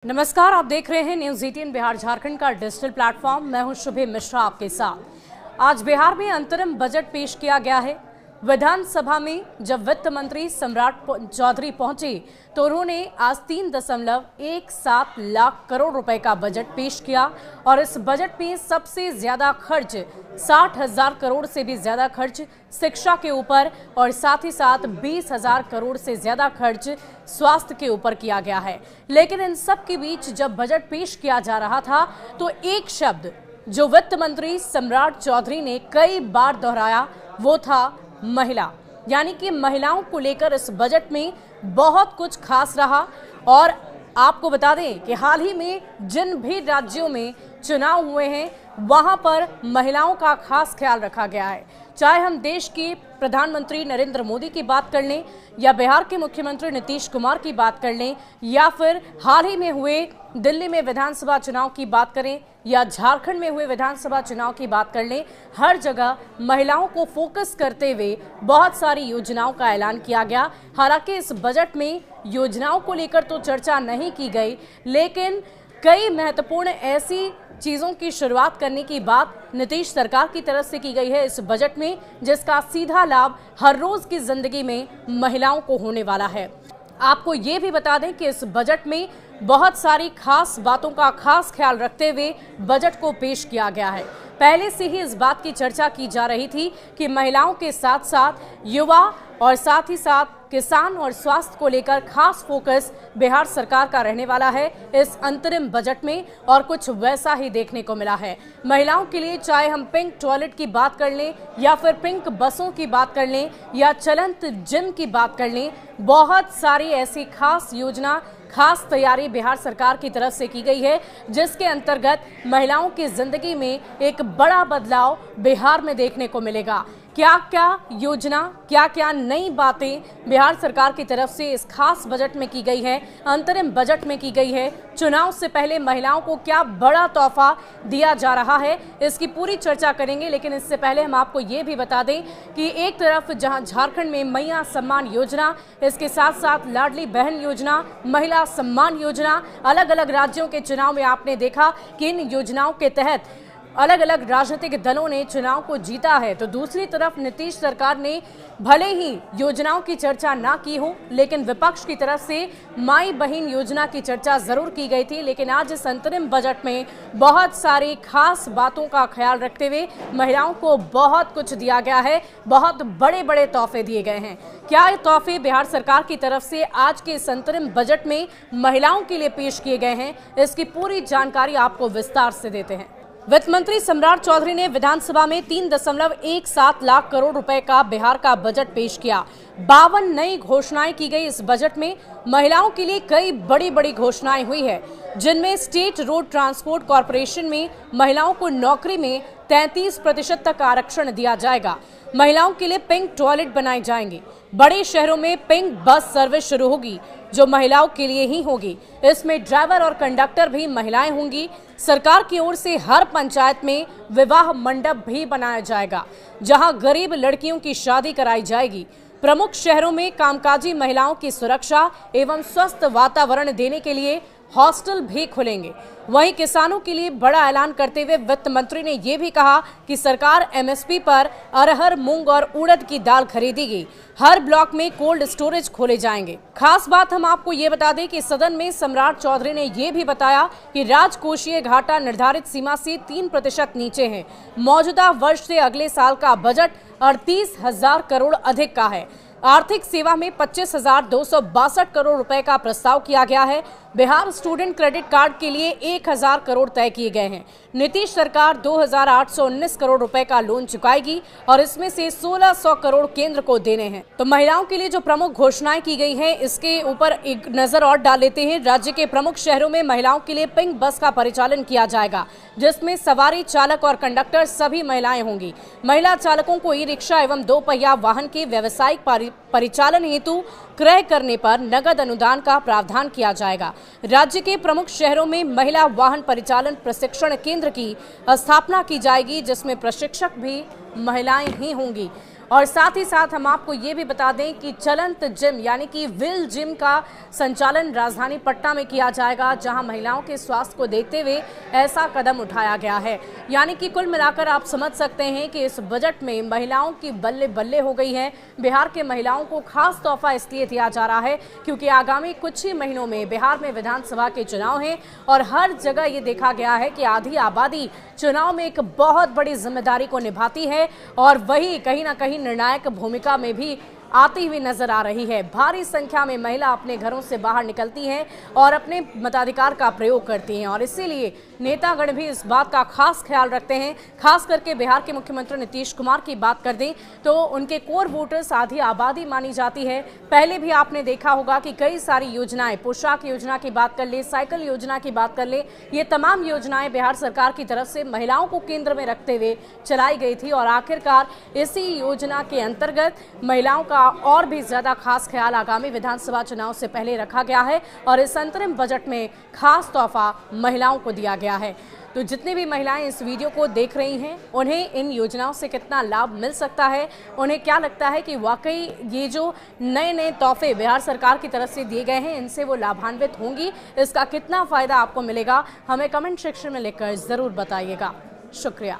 नमस्कार, आप देख रहे हैं न्यूज 18 बिहार झारखंड का डिजिटल प्लेटफॉर्म। मैं हूं शुभे मिश्रा आपके साथ। आज बिहार में अंतरिम बजट पेश किया गया है। विधानसभा में जब वित्त मंत्री सम्राट चौधरी पहुंचे तो उन्होंने आज 3.17 लाख करोड़ रुपए का बजट पेश किया और इस बजट में सबसे ज्यादा खर्च 60,000 करोड़ से भी ज्यादा खर्च शिक्षा के ऊपर और साथ ही साथ 20,000 करोड़ से ज्यादा खर्च स्वास्थ्य के ऊपर किया गया है। लेकिन इन सब के बीच जब बजट पेश किया जा रहा था तो एक शब्द जो वित्त मंत्री सम्राट चौधरी ने कई बार दोहराया वो था महिला। यानी कि महिलाओं को लेकर इस बजट में बहुत कुछ खास रहा। और आपको बता दें कि हाल ही में जिन भी राज्यों में चुनाव हुए हैं वहां पर महिलाओं का खास ख्याल रखा गया है। चाहे हम देश के प्रधानमंत्री नरेंद्र मोदी की बात कर लें या बिहार के मुख्यमंत्री नीतीश कुमार की बात कर लें या फिर हाल ही में हुए दिल्ली में विधानसभा चुनाव की बात करें या झारखंड में हुए विधानसभा चुनाव की बात कर लें, हर जगह महिलाओं को फोकस करते हुए बहुत सारी योजनाओं का ऐलान किया गया। हालांकि इस बजट में योजनाओं को लेकर तो चर्चा नहीं की गई, लेकिन कई महत्वपूर्ण ऐसी चीजों की शुरुआत करने की बात नीतीश सरकार की तरफ से की गई है इस बजट में, जिसका सीधा लाभ हर रोज की जिंदगी में महिलाओं को होने वाला है। आपको ये भी बता दें कि इस बजट में बहुत सारी खास बातों का खास ख्याल रखते हुए बजट को पेश किया गया है। पहले से ही इस बात की चर्चा की जा रही थी कि महिलाओं के साथ साथ युवा और साथ ही साथ किसान और स्वास्थ्य को लेकर खास फोकस बिहार सरकार का रहने वाला है इस अंतरिम बजट में, और कुछ वैसा ही देखने को मिला है। महिलाओं के लिए चाहे हम पिंक टॉयलेट की बात कर लें या फिर पिंक बसों की बात कर लें या चलंत जिम की बात कर लें, बहुत सारी ऐसी खास योजना खास तैयारी बिहार सरकार की तरफ से की गई है, जिसके अंतर्गत महिलाओं की जिंदगी में एक बड़ा बदलाव बिहार में देखने को मिलेगा। क्या क्या योजना, क्या क्या नई बातें बिहार सरकार की तरफ से इस खास बजट में की गई है, अंतरिम बजट में की गई है, चुनाव से पहले महिलाओं को क्या बड़ा तोहफा दिया जा रहा है, इसकी पूरी चर्चा करेंगे। लेकिन इससे पहले हम आपको ये भी बता दें कि एक तरफ जहां झारखंड में मैया सम्मान योजना, इसके साथ साथ लाडली बहन योजना, महिला सम्मान योजना, अलग अलग राज्यों के चुनाव में आपने देखा कि इन योजनाओं के तहत अलग अलग राजनीतिक दलों ने चुनाव को जीता है, तो दूसरी तरफ नीतीश सरकार ने भले ही योजनाओं की चर्चा ना की हो, लेकिन विपक्ष की तरफ से माई बहन योजना की चर्चा जरूर की गई थी। लेकिन आज इस अंतरिम बजट में बहुत सारी खास बातों का ख्याल रखते हुए महिलाओं को बहुत कुछ दिया गया है, बहुत बड़े बड़े तोहफे दिए गए हैं। क्या ये तोहफे बिहार सरकार की तरफ से आज के इस अंतरिम बजट में महिलाओं के लिए पेश किए गए हैं, इसकी पूरी जानकारी आपको विस्तार से देते हैं। वित्त मंत्री सम्राट चौधरी ने विधानसभा में 3.17 लाख करोड़ रुपए का बिहार का बजट पेश किया। 52 नई घोषणाएं की गई इस बजट में। महिलाओं के लिए कई बड़ी बड़ी घोषणाएं हुई है, जिनमें स्टेट रोड ट्रांसपोर्ट कॉरपोरेशन में महिलाओं को नौकरी में 33% तक आरक्षण दिया जाएगा। महिलाओं के लिए पिंक टॉयलेट बनाए जाएंगे। बड़े शहरों में पिंक बस सर्विस शुरू होगी जो महिलाओं के लिए ही होगी। इसमें ड्राइवर और कंडक्टर भी महिलाएं होंगी। सरकार की ओर से हर पंचायत में विवाह मंडप भी बनाया जाएगा, जहां गरीब लड़कियों की शादी कराई जाएगी। प्रमुख शहरों में कामकाजी महिलाओं की सुरक्षा एवं स्वस्थ वातावरण देने के लिए हॉस्टल भी खुलेंगे। वहीं किसानों के लिए बड़ा ऐलान करते हुए वित्त मंत्री ने यह भी कहा कि सरकार एमएसपी पर अरहर, मूंग और उड़द की दाल खरीदेगी। हर ब्लॉक में कोल्ड स्टोरेज खोले जाएंगे। खास बात हम आपको ये बता दें कि सदन में सम्राट चौधरी ने यह भी बताया कि राजकोषीय घाटा निर्धारित सीमा से 3% नीचे है। मौजूदा वर्ष से अगले साल का बजट 38,000 करोड़ अधिक का है। आर्थिक सेवा में 25,262 करोड़ रुपए का प्रस्ताव किया गया है। बिहार स्टूडेंट क्रेडिट कार्ड के लिए 1,000 करोड़ तय किए गए हैं। नीतीश सरकार 2,819 करोड़ रुपए का लोन चुकाएगी और इसमें से 1,600 करोड़ केंद्र को देने हैं। तो महिलाओं के लिए जो प्रमुख घोषणाएं की गई हैं, इसके ऊपर एक नजर और डाल लेते हैं। राज्य के प्रमुख शहरों में महिलाओं के लिए पिंक बस का परिचालन किया जाएगा, जिसमें सवारी, चालक और कंडक्टर सभी महिलाएं होंगी। महिला चालकों को ई रिक्शा एवं 2 पहिया वाहन के व्यावसायिक परिचालन हेतु क्रय करने पर नगद अनुदान का प्रावधान किया जाएगा। राज्य के प्रमुख शहरों में महिला वाहन परिचालन प्रशिक्षण केंद्र की स्थापना की जाएगी, जिसमें प्रशिक्षक भी महिलाएं ही होंगी। और साथ ही साथ हम आपको ये भी बता दें कि चलंत जिम यानी कि विल जिम का संचालन राजधानी पटना में किया जाएगा, जहां महिलाओं के स्वास्थ्य को देखते हुए ऐसा कदम उठाया गया है। यानी कि कुल मिलाकर आप समझ सकते हैं कि इस बजट में महिलाओं की बल्ले बल्ले हो गई है। बिहार के महिलाओं को खास तोहफा इसलिए दिया जा रहा है क्योंकि आगामी कुछ ही महीनों में बिहार में विधानसभा के चुनाव हैं और हर जगह ये देखा गया है कि आधी आबादी चुनाव में एक बहुत बड़ी जिम्मेदारी को निभाती है और वही कहीं ना कहीं निर्णायक भूमिका में भी आती हुई नजर आ रही है। भारी संख्या में महिला अपने घरों से बाहर निकलती हैं और अपने मताधिकार का प्रयोग करती हैं और इसीलिए नेतागण भी इस बात का खास ख्याल रखते हैं। खास करके बिहार के मुख्यमंत्री नीतीश कुमार की बात कर दें तो उनके कोर वोटर्स आधी आबादी मानी जाती है। पहले भी आपने देखा होगा कि कई सारी योजनाएं, पोशाक योजना की बात कर ले, साइकिल योजना की बात कर ले, ये तमाम योजनाएं बिहार सरकार की तरफ से महिलाओं को केंद्र में रखते हुए चलाई गई थी और आखिरकार इसी योजना के अंतर्गत महिलाओं का और भी ज्यादा खास ख्याल आगामी विधानसभा चुनाव से पहले रखा गया है और इस अंतरिम बजट में खास तोहफा महिलाओं को दिया गया है। तो जितनी भी महिलाएं इस वीडियो को देख रही हैं, उन्हें इन योजनाओं से कितना लाभ मिल सकता है, उन्हें क्या लगता है कि वाकई ये जो नए नए तोहफे बिहार सरकार की तरफ से दिए गए हैं इनसे वो लाभान्वित होंगी, इसका कितना फायदा आपको मिलेगा, हमें कमेंट सेक्शन में लिखकर जरूर बताइएगा। शुक्रिया।